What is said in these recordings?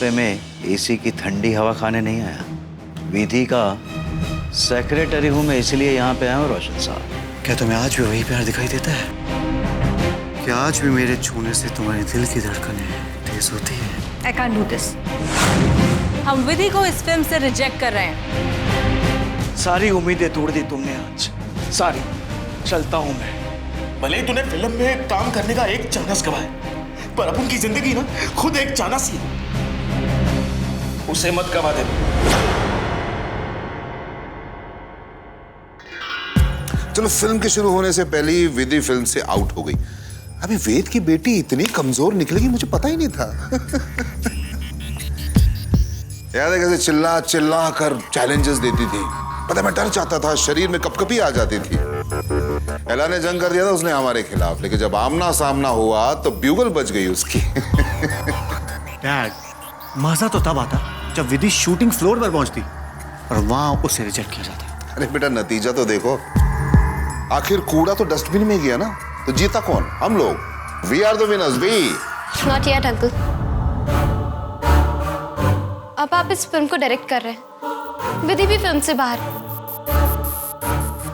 बुढ़ापे में एसी की ठंडी हवा खाने नहीं आया। विधि का सेक्रेटरी हूं मैं, इसलिए यहाँ पे आया हूँ रोशन साहब। क्या तुम्हें आज भी वही प्यार दिखाई देता है? क्या आज भी मेरे छूने से तुम्हारे दिल की धड़कनें तेज होती है? I can't do this. हम विधि को इस फिल्म से रिजेक्ट कर रहे हैं। सारी उम्मीदें तोड़ दी तुमने आज, सारी। चलता हूं मैं। भले ही तूने फिल्म में काम करने का एक चांस गवा है, पर अपन की जिंदगी ना खुद एक चांस ही है, उसे मत गवा दे। चलो, फिल्म के शुरू होने से पहले ही विधि फिल्म से आउट हो गई। अभी वेद की बेटी इतनी कमजोर निकलेगी मुझे पता ही नहीं था। याद है कैसे चिल्ला चिल्ला कर चैलेंजेस देती थी? पता मैं डर जाता था, शरीर में कपकपी आ जाती थी। एला ने जंग कर दिया था उसने हमारे खिलाफ, लेकिन जब आमना सामना हुआ तो ब्यूगल बज गई उसकी। डैड, मजा तो तब आता जब विधि शूटिंग फ्लोर पर पहुंचती और वहां उसे रिजेक्ट किया जाता। अरे बेटा, नतीजा तो देखो। आखिर कूड़ा तो डस्टबिन में गया ना, तो जीता कौन? हम लोग। We are the winners. We not yet uncle. अब आप इस फिल्म को डायरेक्ट कर रहे हैं, विधि भी फिल्म से बाहर।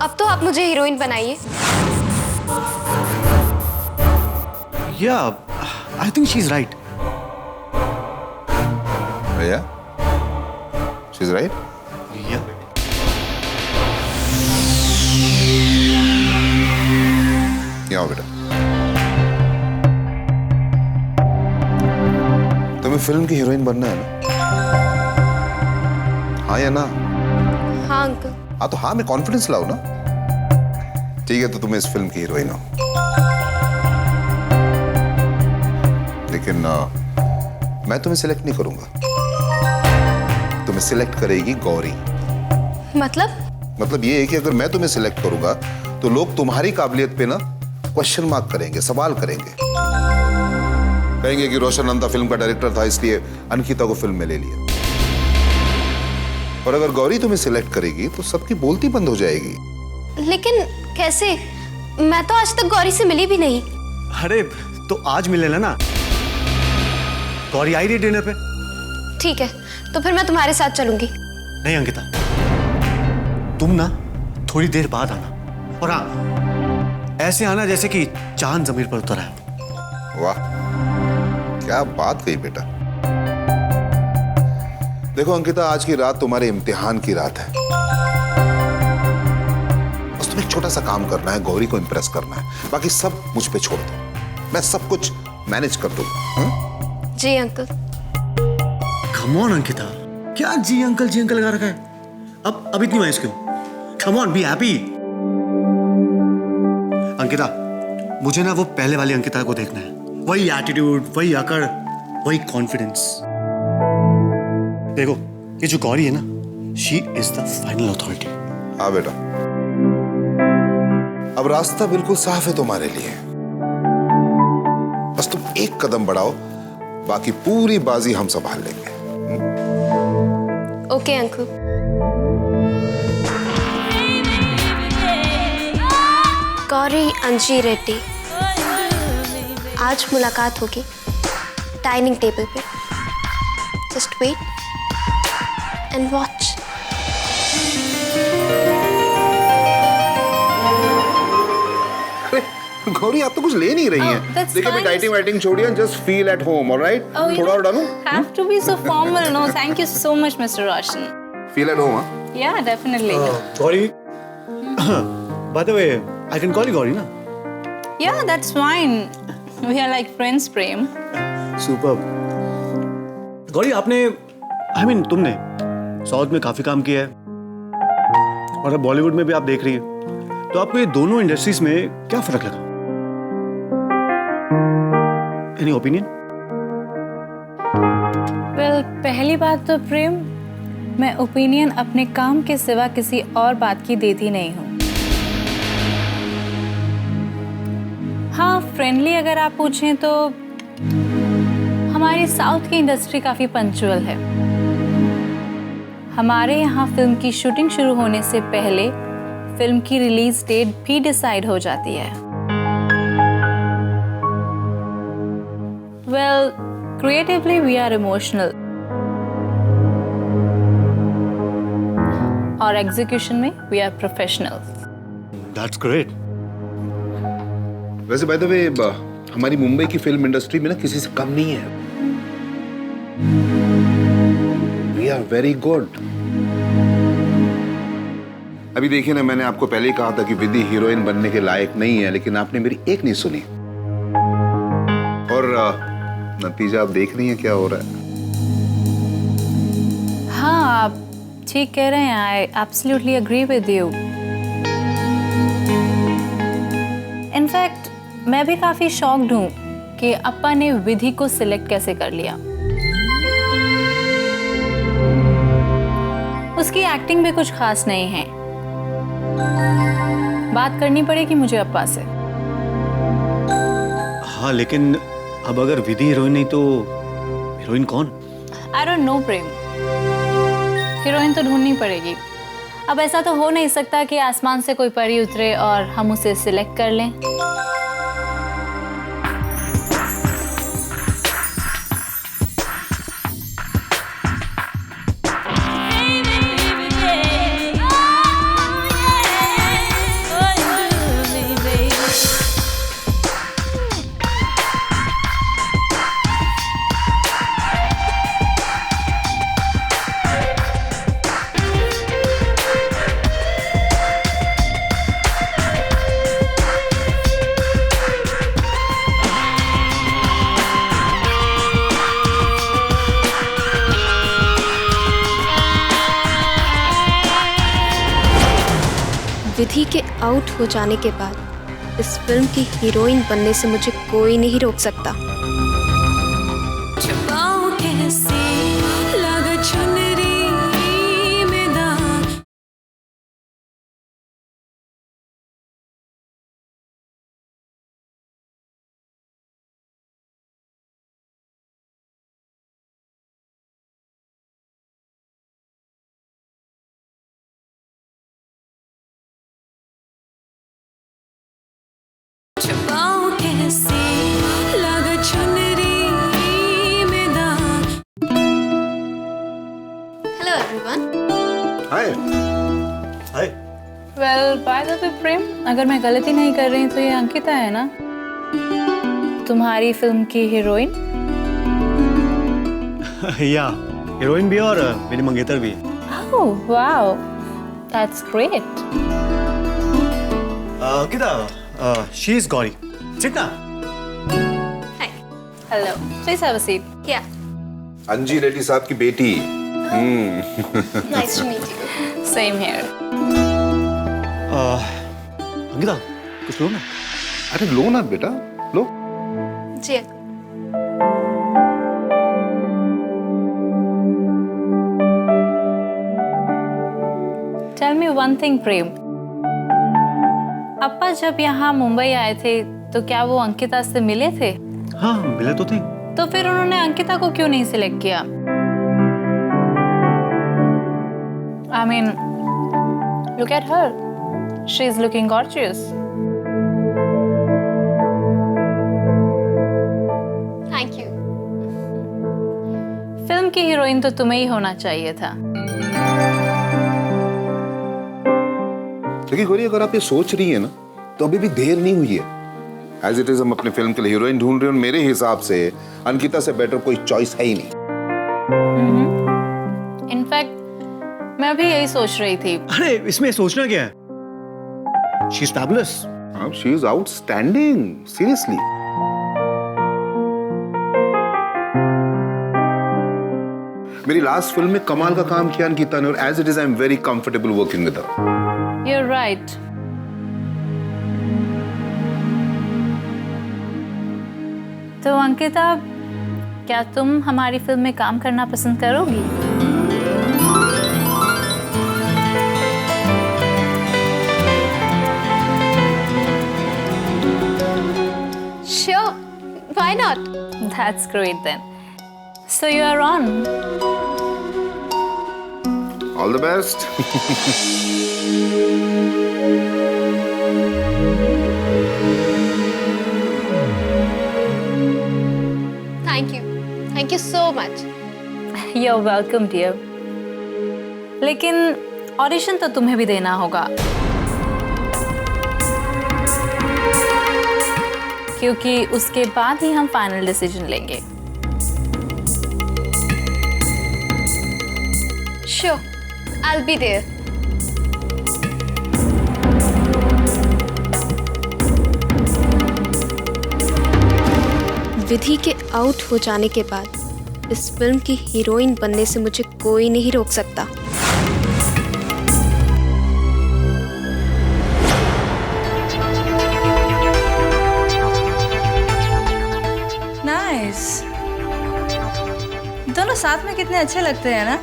अब तो आप मुझे हीरोइन बनाइए। Yeah, I think she's right. Yeah, she's right. Yeah. यहाँ आओ बेटा। तुम्हें फिल्म की हीरोइन बनना है ना? हाँ या ना? हाँ अंकल। हाँ तो हाँ में कॉन्फिडेंस लाओ ना। ठीक है, तो तुम इस फिल्म की हीरोइन हो, लेकिन मैं तुम्हें सिलेक्ट नहीं करूंगा। तुम्हें सिलेक्ट करेगी गौरी। मतलब ये है कि अगर मैं तुम्हें सिलेक्ट करूंगा तो लोग तुम्हारी काबिलियत पे ना क्वेश्चन मार्क करेंगे, सवाल करेंगे। कहेंगे कि रोशन नंदा फिल्म का डायरेक्टर था, इसलिए अंकिता को फिल्म में ले लिया। और अगर गौरी तुम्हें सिलेक्ट करेगी तो सबकी बोलती बंद हो जाएगी। लेकिन कैसे? मैं तो आज तक गौरी से मिली भी नहीं। अरे तो आज मिल लेना ना, गौरी आई रही डिनर पे। ठीक है, तो फिर मैं तुम्हारे साथ चलूंगी। नहीं अंकिता, तुम ना थोड़ी देर बाद आना, और हाँ, ऐसे आना जैसे कि चांद जमीन पर उतर है। वाह, क्या बात कही बेटा। देखो अंकिता, आज की रात तुम्हारे इम्तिहान की रात है। बस तुम्हें एक छोटा सा काम करना है, गौरी को इंप्रेस करना है। बाकी सब मुझ पे छोड़ दो, मैं सब कुछ मैनेज कर दूंगा। जी अंकल। कम ऑन अंकिता, क्या जी अंकल लगा रखा है? अब इतनी मायूस क्यों? Come on, be happy. Ankita, मुझे ना वो पहले वाली अंकिता को देखना है। वही एटीट्यूड, वही अकड़, वही कॉन्फिडेंस। देखो, ये जो गौरी है ना, she is the final authority. हाँ बेटा, अब रास्ता बिल्कुल साफ है तुम्हारे लिए। बस तुम एक कदम बढ़ाओ, बाकी पूरी बाजी हम संभाल लेंगे। Okay uncle. गौरी अंजी रेड्डी, आज मुलाकात होगी डाइनिंग टेबल पे। Just wait and watch. Gauri, आप तो कुछ ले नहीं रही हैं। देखिए, मैं डाइटिंग वाइटिंग छोड़िए, just feel at home, alright? थोड़ा और डालूं? Have to be so formal. No, thank you so much, Mr. Roshan. Feel at home? Yeah, definitely. Gauri, by the way, I can call you Gauri ना? Yeah, that's fine. We are like friends, Prem. Super. Gauri, आपने तुमने south में काफी काम किया है और अब बॉलीवुड में भी आप देख रही है, तो आपको ये दोनों इंडस्ट्रीज में क्या फर्क लगा? Any opinion? Well, पहली बात तो प्रेम, मैं ओपिनियन अपने काम के सिवा किसी और बात की देती नहीं हूँ। हाँ, फ्रेंडली अगर आप पूछें तो हमारी साउथ की इंडस्ट्री काफ़ी पंक्चुअल है। हमारे यहाँ फिल्म की शूटिंग शुरू होने से पहले फिल्म की रिलीज डेट भी डिसाइड हो जाती है। Well, creatively we are emotional. और एग्जीक्यूशन में we are professional. That's great. वैसे बाय द वे हमारी मुंबई की फिल्म इंडस्ट्री में ना किसी से कम नहीं है। We are very good. अभी देखिए ना, मैंने आपको पहले ही कहा था कि विधि हीरोइन बनने के लायक नहीं है, लेकिन आपने मेरी एक नहीं सुनी। और नतीजा आप देख रही हैं क्या हो रहा है। हाँ, आप ठीक कह रहे हैं। I absolutely agree with you. In fact मैं भी काफी शॉक्ड हूँ कि अप्पा ने विधि को सिलेक्ट कैसे कर लिया। उसकी एक्टिंग भी कुछ खास नहीं है। बात करनी पड़ेगी मुझे अप्पा से। हाँ, लेकिन अब अगर विधि हीरोइन नहीं तो हीरोइन कौन? I don't know Prem, heroine तो ढूंढनी पड़ेगी। अब ऐसा तो हो नहीं सकता कि आसमान से कोई परी उतरे और हम उसे सिलेक्ट कर लें। विधि के आउट हो जाने के बाद इस फिल्म की हीरोइन बनने से मुझे कोई नहीं रोक सकता। Hello everyone. Hi. Hi. Well by the way Prem, अगर मैं गलती नहीं कर रही तो ये अंकिता है ना, तुम्हारी फिल्म की हीरोइन? या हीरोइन भी है और मेरी मंगेतर भी है। Oh wow, that's great. Ankita, she is Gauri. Sit down. Hi. Hello, please have a seat. क्या? अंजी रेड्डी साहब की बेटी। Nice to meet you. Same here. Ankita, कुछ लो ना। अरे लो ना बेटा, लो। जी। Tell me one thing Prem, अप्पा जब यहाँ मुंबई आए थे तो क्या वो अंकिता से मिले थे? हाँ, मिले तो थे। तो फिर उन्होंने अंकिता को क्यों नहीं सिलेक्ट किया? I mean, look at her. She's looking gorgeous. Thank you. Film की हीरोइन तो तुम्हें ही होना चाहिए था। देखिए गौरी, अगर आप ये सोच रही है ना तो अभी भी देर नहीं हुई है। एज इट इज हम अपनी फिल्म के लिए हीरोइन ढूंढ रहे हैं और मेरे हिसाब से अंकिता से बेटर कोई चॉइस है ही नहीं। इनफैक्ट मैं भी यही सोच रही थी। अरे इसमें सोचना क्या है? She is fabulous. She is outstanding. Seriously. मेरी लास्ट फिल्म में कमाल का काम किया अंकिता ने और as it is I am very comfortable working with her. You're right. तो अंकिता, क्या तुम हमारी फिल्म में काम करना पसंद करोगी? Sure, why not? That's great then. So you are on. All the best. Thank you so much. You're welcome, dear. लेकिन ऑडिशन तो तुम्हें भी देना होगा, क्योंकि उसके बाद ही हम फाइनल डिसीजन लेंगे। Sure, I'll be there. विधि के आउट हो जाने के बाद इस फिल्म की हीरोइन बनने से मुझे कोई नहीं रोक सकता। नाइस। दोनों साथ में कितने अच्छे लगते हैं ना।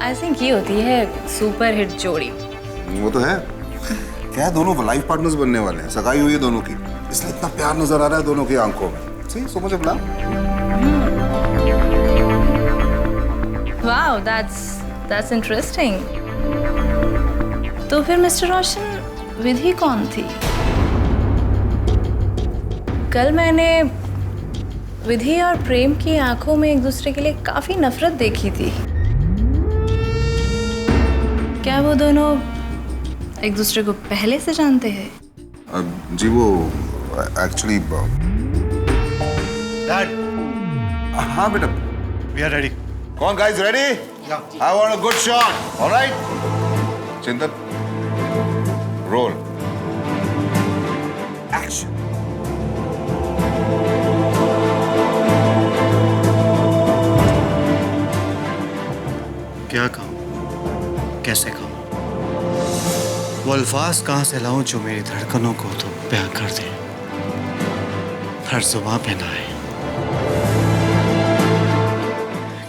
आई थिंक ये होती है सुपर हिट जोड़ी। वो तो है। क्या है, दोनों लाइफ पार्टनर्स बनने वाले हैं, सगाई हुई है दोनों की, इसलिए इतना प्यार नजर आ रहा है दोनों की आंखों में। See so much of love. Wow, that's interesting. तो फिर मिस्टर रोशन, विधि कौन थी? कल मैंने विधि और प्रेम की आंखों में एक दूसरे के लिए काफी नफरत देखी थी। क्या वो दोनों एक दूसरे को पहले से जानते हैं? जी वो एक्चुअली डैड, हाँ बेटा, वी आर रेडी। कौन guys ready? I want a good shot. Alright, चिंतन, रोल, एक्शन। क्या कहूँ, कैसे कहूँ, वो अल्फाज कहाँ से लाऊं जो मेरी धड़कनों को तो बयां कर दे, हर जुबां पे ना आए।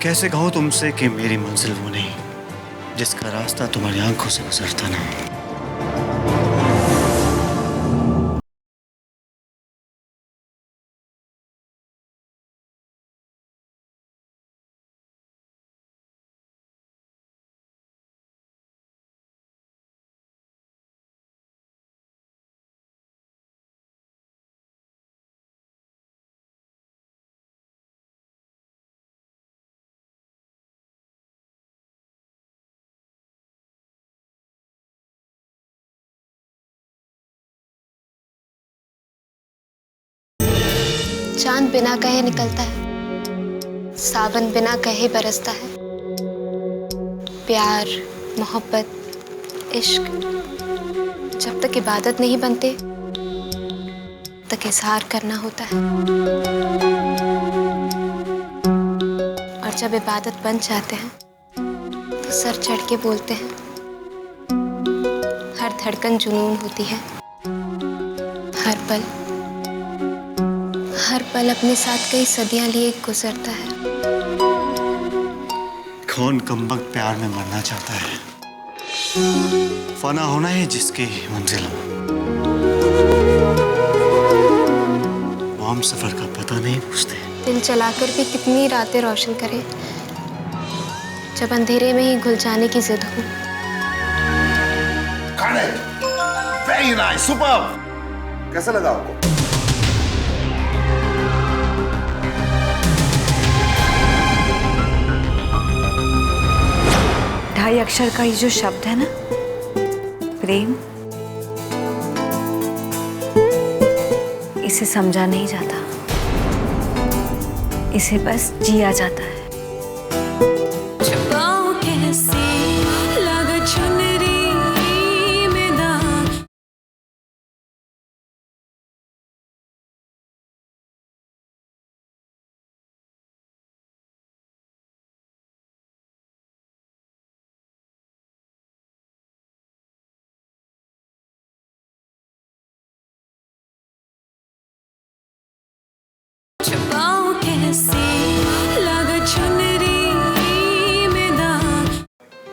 कैसे कहूँ तुमसे कि मेरी मंजिल वो नहीं जिसका रास्ता तुम्हारी आंखों से गुजरता ना हो। चांद बिना कहे निकलता है, सावन बिना कहे बरसता है। प्यार, मोहब्बत, इश्क जब तक इबादत नहीं बनते तक इजहार करना होता है, और जब इबादत बन जाते हैं तो सर चढ़ के बोलते हैं। हर धड़कन जुनून होती है, हर पल अपने साथ कई सदियां लिए गुजरता है। कौन कमबख्त प्यार में मरना चाहता है, फना होना है जिसकी मंजिल हो। वो हम सफर का पता नहीं पूछते। दिल चलाकर भी कितनी रातें रोशन करें जब अंधेरे में ही घुल जाने की जिद हो। Very nice, superb. कैसा लगा आपको? ढाई अक्षर का ये जो शब्द है ना, प्रेम, इसे समझा नहीं जाता, इसे बस जिया जाता है।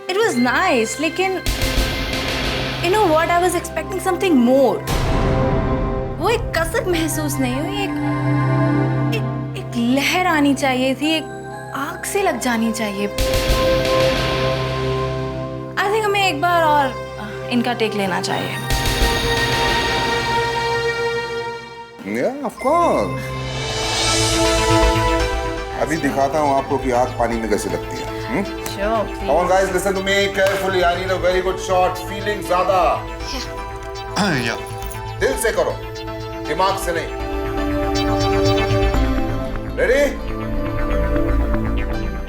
It was nice, लेकिन you know what, I was expecting something more. वो एक कसक महसूस नहीं हुई, एक लहर आनी चाहिए थी, एक आग से लग जानी चाहिए। I think हमें एक बार और इनका टेक लेना चाहिए। Yeah, of course. अभी दिखाता हूँ आपको कि आग पानी में कैसे लगती है। Sure, please. Come on guys, listen to me carefully. I need a very good shot. Feeling ज़्यादा। या दिल से करो, दिमाग से नहीं। रेडी?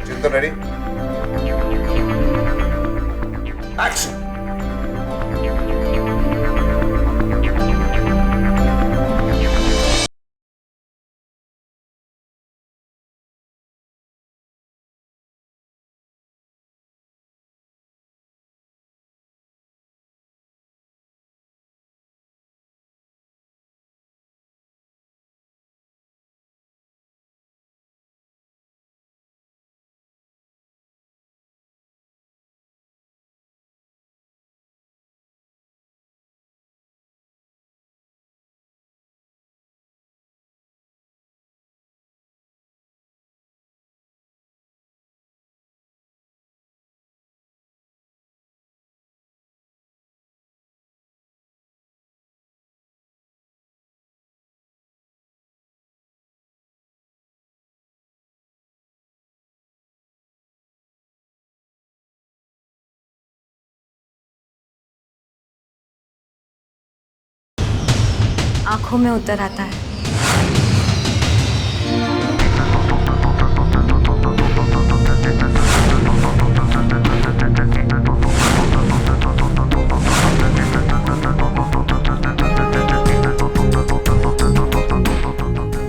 चिंतन रेडी? एक्शन। आंखों में उतर आता है।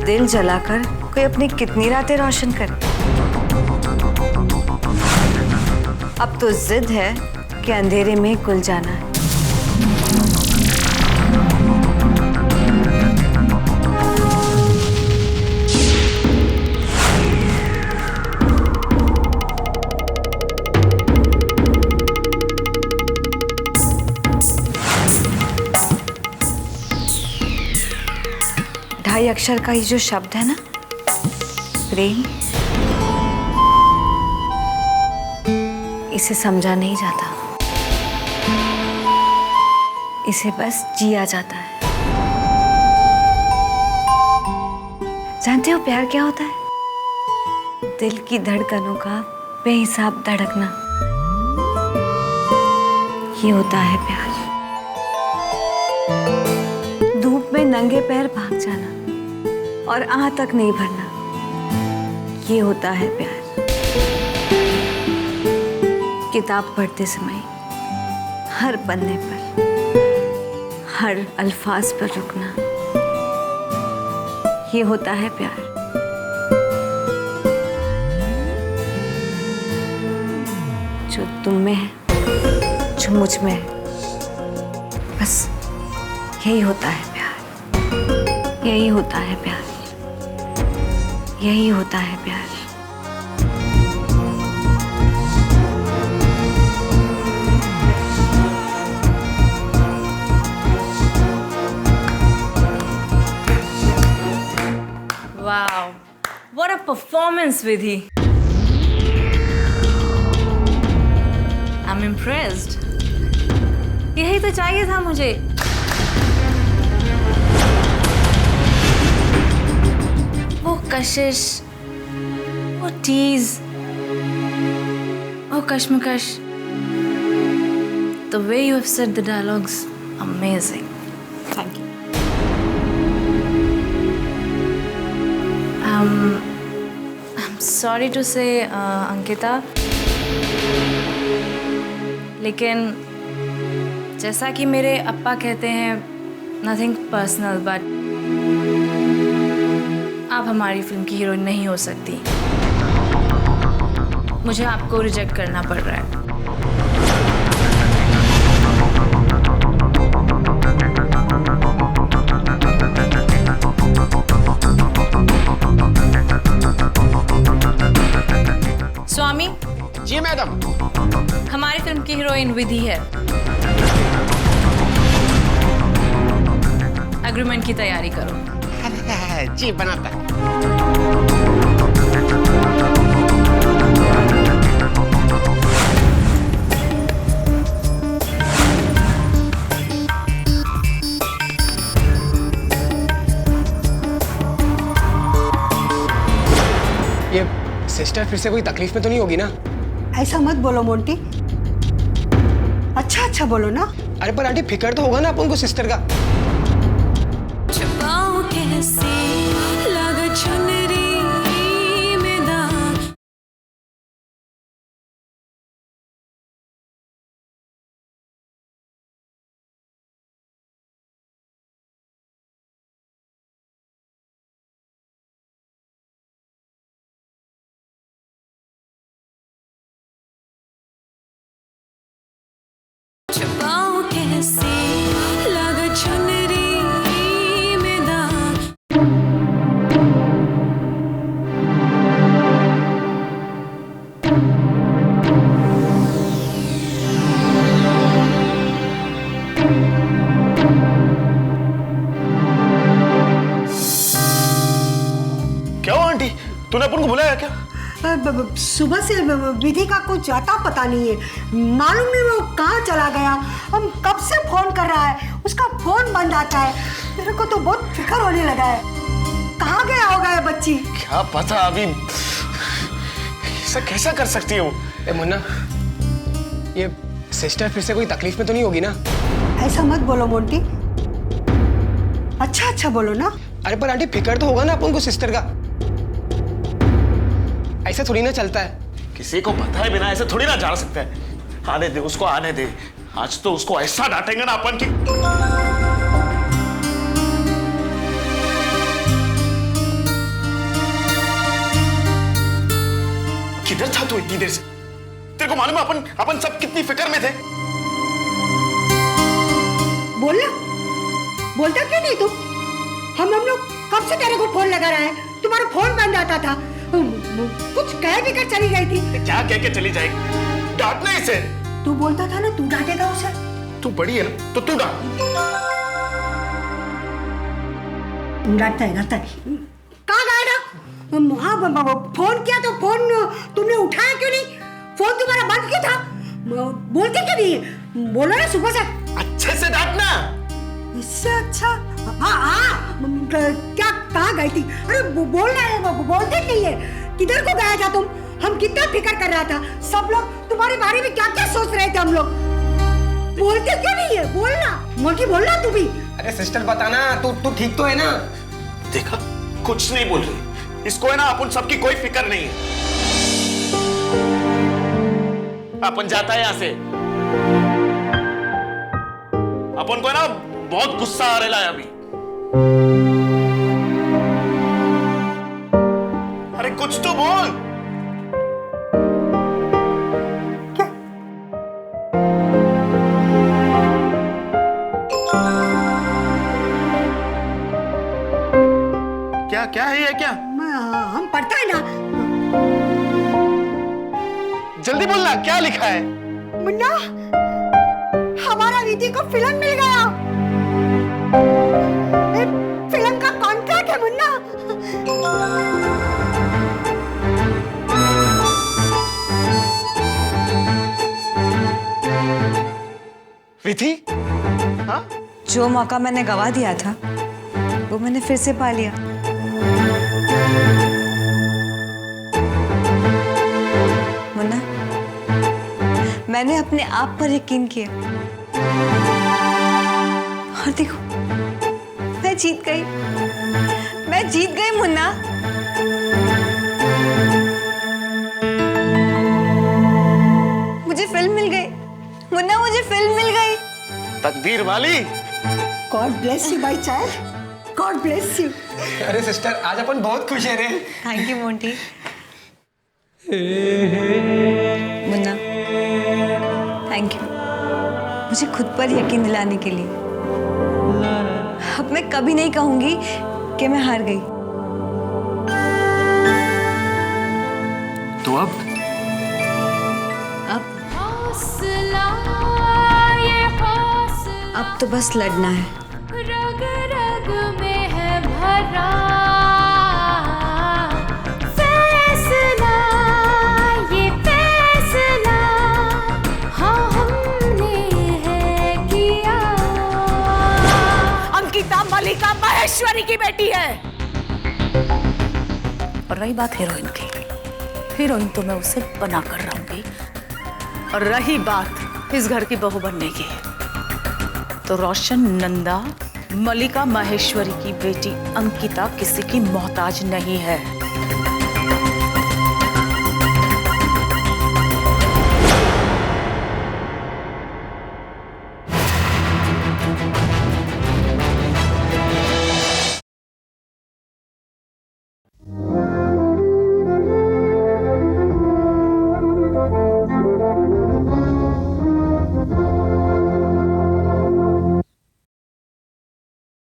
दिल जलाकर कोई अपनी कितनी रातें रोशन करे। अब तो जिद है कि अंधेरे में घुल जाना है। ढाई अक्षर का ये जो शब्द है ना, प्रेम, इसे समझा नहीं जाता, इसे बस जिया जाता है। जानते हो प्यार क्या होता है? दिल की धड़कनों का बेहिसाब धड़कना, ये होता है प्यार। धूप में नंगे पैर भाग जाना और आह तक नहीं भरना, ये होता है प्यार। किताब पढ़ते समय हर पन्ने पर, हर अल्फाज पर रुकना, ये होता है प्यार। जो तुम में है, जो मुझ में है, बस यही होता है प्यार, यही होता है प्यार, यही होता है प्यार। Wow, what a performance, Vidhi. I'm impressed. यही तो चाहिए था मुझे। वो कशिश, वो टीज, वो कश्मकश. The way you have said the dialogues, amazing. Thank you. I'm sorry to say, Ankita, लेकिन जैसा कि मेरे अप्पा कहते हैं, nothing personal, but आप हमारी फिल्म की हीरोइन नहीं हो सकती। मुझे आपको रिजेक्ट करना पड़ रहा है। स्वामी जी मैडम। हमारी फिल्म की हीरोइन विधि है। एग्रीमेंट की तैयारी करो। जी बनाता। ये फिर से कोई तकलीफ में तो नहीं होगी ना? ऐसा मत बोलो मोंटी, अच्छा अच्छा बोलो ना। अरे पर आंटी फिक्र तो होगा ना अपन को सिस्टर का। छुपाऊं कैसे लग चुनरी में दाग। छुपाऊं कैसे लग चुनरी में दाग। क्या हुआ आंटी, तूने अपन को बुलाया क्या? सुबह से विधि का कुछ आता पता नहीं है, मालूम नहीं वो कहाँ चला गया। हम कब से फोन कर रहा है, उसका फोन बंद आता है। मेरे को तो बहुत फिक्र होने लगा है, कहाँ गया होगा ये बच्ची। क्या पता, अभी ऐसा कैसा कर सकती है वो? ए मुन्ना, ये सिस्टर फिर से कोई तकलीफ में तो नहीं होगी ना? ऐसा मत बोलो मोंटी, अच्छा अच्छा बोलो ना। अरे पर आंटी फिक्र तो होगा ना अपन को सिस्टर का। ऐसा थोड़ी ना चलता है। किसी को पता है बिना ऐसे थोड़ी ना जा सकता है। आने दे उसको, आने दे। आज तो उसको ऐसा डांटेंगे ना अपन की। किधर था तू इतनी देर से? तेरे को मालूम है अपन सब कितनी फिक्र में थे। बोलना, बोलता क्यों नहीं तुम? हम लोग कब से तेरे को फोन लगा रहा है, तुम्हारा फोन बंद आता था। कुछ कह भी कर चली गई थी। क्या कह के चली जाएगी? डांटना इसे। तू बोलता था ना तू डांटेगा उसे। तू बड़ी है ना, तो तू डांट। डांटता है कहाँ गया ना? हाँ फोन किया तो फोन तुमने उठाया क्यों नहीं? फोन तुम्हारा बंद क्यों था? बोलते क्यों नहीं? बोलो ना सुबह से। अच्छे से डांटना। इससे अच्छा हाँ क्या कहाँ गई थी? अरे बोलना है, बोलते नहीं है। किधर को गया था तुम? हम कितना फिक्र कर रहा था, सब लोग तुम्हारे बारे में क्या क्या सोच रहे थे हम लोग। बोलते क्यों नहीं है? बोलना मोटी, बोलना तू भी। अरे सिस्टर बताना, तू ठीक तो है ना? देखा, कुछ नहीं बोल रही। इसको है ना अपन सबकी कोई फिक्र नहीं है। अपन जाता है यहाँ से। अपन को है ना बहुत गुस्सा आ रहा है अभी। अरे कुछ तो बोल। क्या क्या है ये? क्या हम पढ़ता है ना। जल्दी बोलना, क्या लिखा है? मुन्ना, हमारा विधि को फिल्म मिल गया। फिल्म का कॉन्ट्रैक्ट है मुन्ना। विधि? हाँ? जो मौका मैंने गवा दिया था वो मैंने फिर से पा लिया। मुन्ना, मैंने अपने आप पर यकीन किया और देखो मैं जीत गई। मैं जीत गई मुन्ना। मुझे फिल्म मिल गई मुन्ना, मुझे फिल्म मिल गई। तकदीर वाली। God bless you my child, God bless you. अरे सिस्टर, आज अपन बहुत खुश है रे। Thank you Monty. Munna, thank you मुझे खुद पर यकीन दिलाने के लिए। अब मैं कभी नहीं कहूंगी कि मैं हार गई। तो अब तो बस लड़ना है। रग रग में है भरा फैसला, ये फैसला हाँ हमने है किया। अंकिता मलिका महेश्वरी की बेटी है। और रही बात हीरोइन की, हीरोइन तो मैं उसे बना कर रहूंगी। और रही बात इस घर की बहू बनने की, तो रोशन नंदा मल्लिका माहेश्वरी की बेटी अंकिता किसी की मोहताज नहीं है।